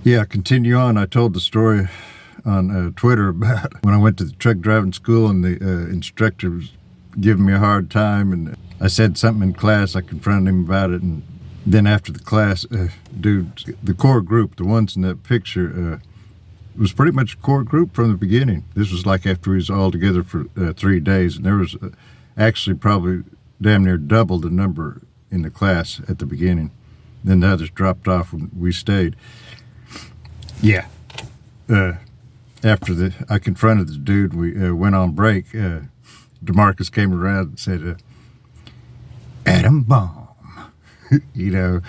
Yeah, continue on. I told the story on Twitter about when I went to the truck driving school and the instructor was giving me a hard time, and I said something in class. I confronted him about it, and then after the class, the core group, the ones in that picture, was pretty much a core group from the beginning. This was like after we was all together for 3 days, and there was actually probably damn near double the number in the class at the beginning. Then the others dropped off when we stayed. Yeah. After I confronted the dude, we went on break. DeMarcus came around and said, "Atom bomb," you know.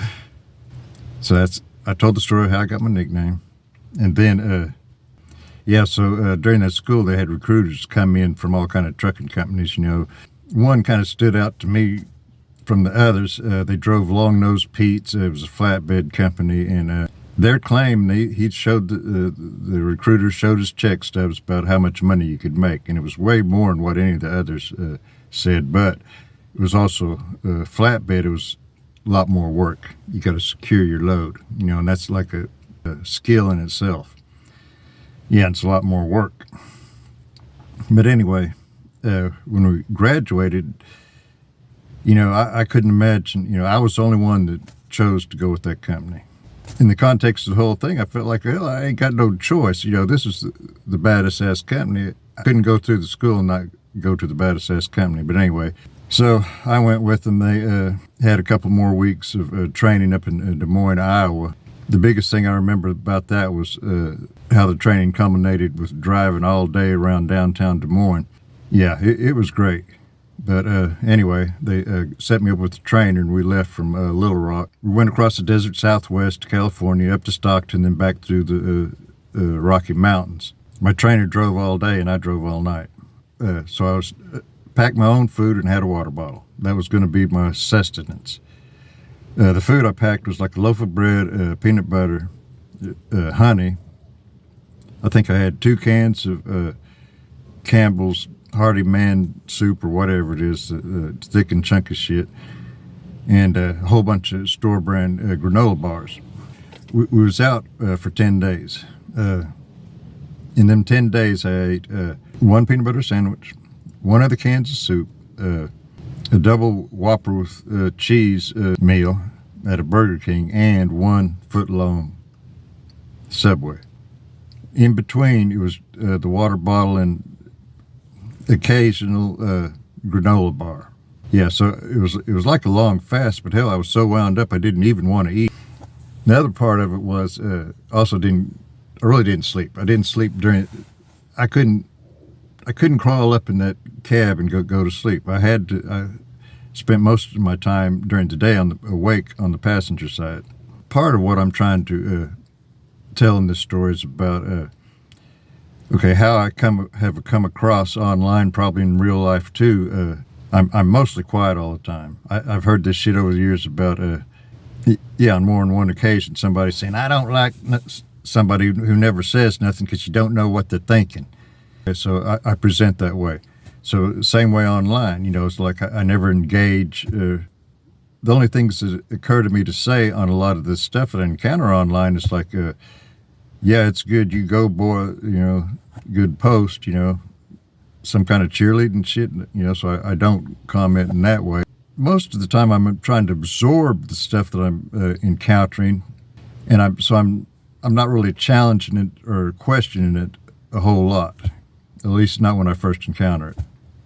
So I told the story of how I got my nickname, and then during that school they had recruiters come in from all kind of trucking companies. You know, one kind of stood out to me from the others. They drove Long Nose Pete's. It was a flatbed company, and their claim, he showed the recruiter showed his check stubs about how much money you could make, and it was way more than what any of the others said. But it was also flatbed. It was a lot more work. You got to secure your load, you know, and that's like a skill in itself. Yeah, it's a lot more work. But anyway, when we graduated, you know, I couldn't imagine. You know, I was the only one that chose to go with that company. In the context of the whole thing, I felt like, well, I ain't got no choice. You know, this is the baddest ass company. I couldn't go through the school and not go to the baddest ass company. But anyway, so I went with them. They had a couple more weeks of training up in Des Moines, Iowa. The biggest thing I remember about that was how the training culminated with driving all day around downtown Des Moines. Yeah, it was great. But anyway, they set me up with the trainer, and we left from Little Rock. We went across the desert southwest to California, up to Stockton, then back through the Rocky Mountains. My trainer drove all day, and I drove all night. So I was packed my own food and had a water bottle. That was going to be my sustenance. The food I packed was like a loaf of bread, peanut butter, honey. I think I had 2 cans of Campbell's Hearty Man soup or whatever it is, thick and chunky shit, and a whole bunch of store brand granola bars. We was out for 10 days. In them 10 days, I ate 1 peanut butter sandwich, 1 other cans of soup, a double Whopper with cheese meal at a Burger King, and 1 foot-long Subway. In between, it was the water bottle and occasional granola bar. Yeah, so it was like a long fast, but hell, I was so wound up I didn't even want to eat. The other part of it was I really didn't sleep. I didn't sleep I couldn't crawl up in that cab and go to sleep. I spent most of my time during the day awake on the passenger side. Part of what I'm trying to tell in this story is about how I have come across online, probably in real life too. I'm mostly quiet all the time. I've heard this shit over the years about, on more than one occasion, somebody saying, I don't like somebody who never says nothing because you don't know what they're thinking. So I present that way. So same way online, you know, it's like I never engage. The only things that occur to me to say on a lot of this stuff that I encounter online is like, yeah, it's good. You go, boy, you know, good post, you know, some kind of cheerleading shit, you know, so I don't comment in that way. Most of the time I'm trying to absorb the stuff that I'm encountering, and I'm not really challenging it or questioning it a whole lot, at least not when I first encounter it.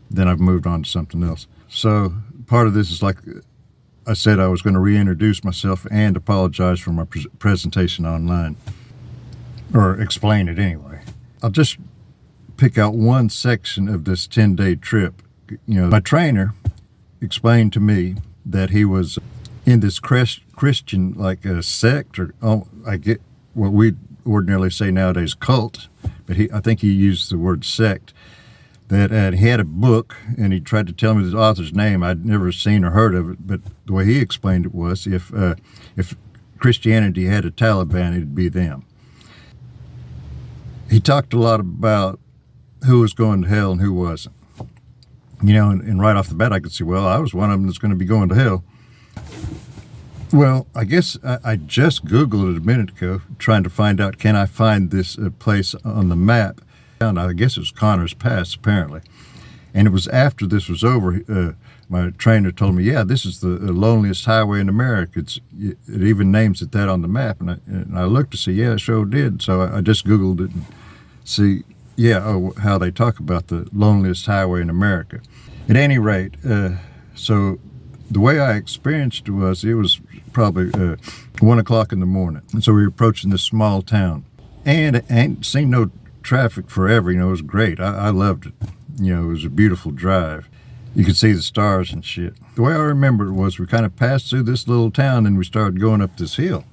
Then I've moved on to something else. So part of this is like I said, I was going to reintroduce myself and apologize for my presentation online. Or explain it anyway. I'll just pick out one section of this 10-day trip. You know, my trainer explained to me that he was in this Christian, like a sect, or I get what we ordinarily say nowadays, cult, but I think he used the word sect. That he had a book, and he tried to tell me the author's name. I'd never seen or heard of it, but the way he explained it was, if Christianity had a Taliban, it'd be them. He talked a lot about who was going to hell and who wasn't. You know, and right off the bat, I could see, well, I was one of them that's going to be going to hell. Well, I guess I just Googled it a minute ago, trying to find out, can I find this place on the map? And I guess it was Connors Pass, apparently. And it was after this was over, my trainer told me, yeah, this is the loneliest highway in America. It even names it that on the map. And I looked to see, yeah, it sure did. So I just Googled it and see, yeah, how they talk about the loneliest highway in America. At any rate, so the way I experienced it was probably 1 o'clock in the morning. And so we were approaching this small town. And I ain't seen no traffic forever. It was great. I loved it. It was a beautiful drive. You could see the stars and shit. The way I remember it was we kind of passed through this little town and we started going up this hill.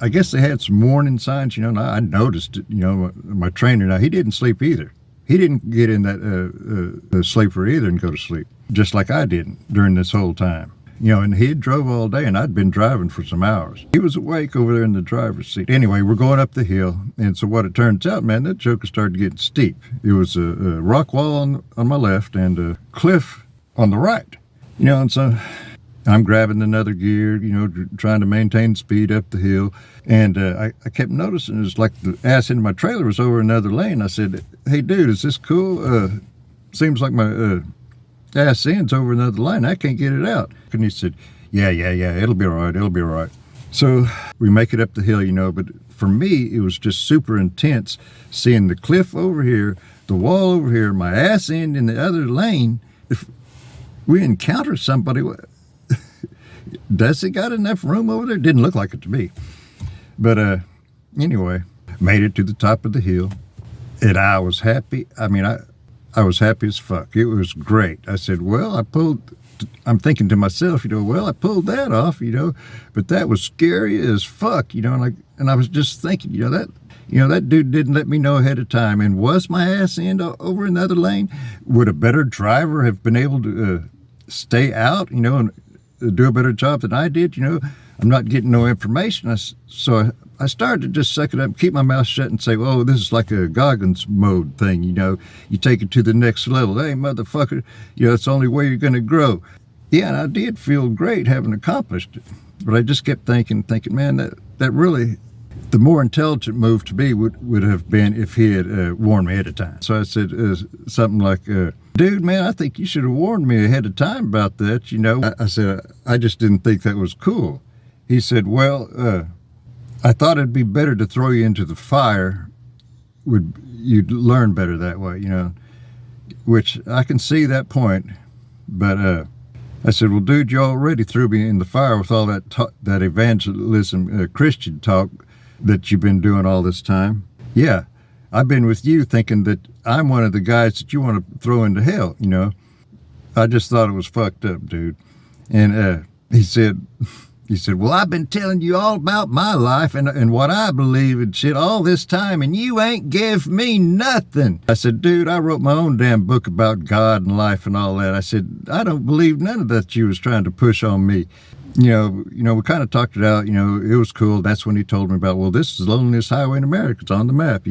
I guess they had some warning signs, and I noticed it. My trainer, now he didn't sleep either. He didn't get in that sleeper either and go to sleep, just like I didn't during this whole time. And he had drove all day and I'd been driving for some hours. He was awake over there in the driver's seat. Anyway, we're going up the hill. And so what it turns out, man, that joker started getting steep. It was a rock wall on my left and a cliff on the right. And so I'm grabbing another gear, trying to maintain speed up the hill. And I kept noticing it's like the ass end of my trailer was over another lane. I said, hey, dude, is this cool? Seems like my ass end's over another line. I can't get it out. And he said, yeah, it'll be all right. So we make it up the hill, but for me, it was just super intense seeing the cliff over here, the wall over here, my ass end in the other lane. If we encounter somebody, does it got enough room over there? Didn't look like it to me. But anyway, made it to the top of the hill, and I was happy. I was happy as fuck. It was great. I said, well, I'm thinking to myself, well, I pulled that off, but that was scary as fuck, and I was just thinking, that dude didn't let me know ahead of time. And was my ass end over another lane? Would a better driver have been able to stay out, and do a better job than I did? I'm not getting no information. So I started to just suck it up, keep my mouth shut and say, oh, this is like a Goggins mode thing. You take it to the next level. Hey, motherfucker, it's the only way you're going to grow. Yeah, and I did feel great having accomplished it. But I just kept thinking, man, that really, the more intelligent move to me would have been if he had warned me ahead of time. So I said something like, dude, man, I think you should have warned me ahead of time about that. I said, I just didn't think that was cool. He said, well, I thought it'd be better to throw you into the fire. You'd learn better that way, which I can see that point. But I said, well, dude, you already threw me in the fire with all that evangelism Christian talk that you've been doing all this time. Yeah, I've been with you thinking that I'm one of the guys that you want to throw into hell, I just thought it was fucked up, dude. And he said, well, I've been telling you all about my life and what I believe and shit all this time, and you ain't give me nothing. I said, dude, I wrote my own damn book about God and life and all that. I said, I don't believe none of that you was trying to push on me. We kind of talked it out. It was cool. That's when he told me about, well, this is the loneliest highway in America. It's on the map,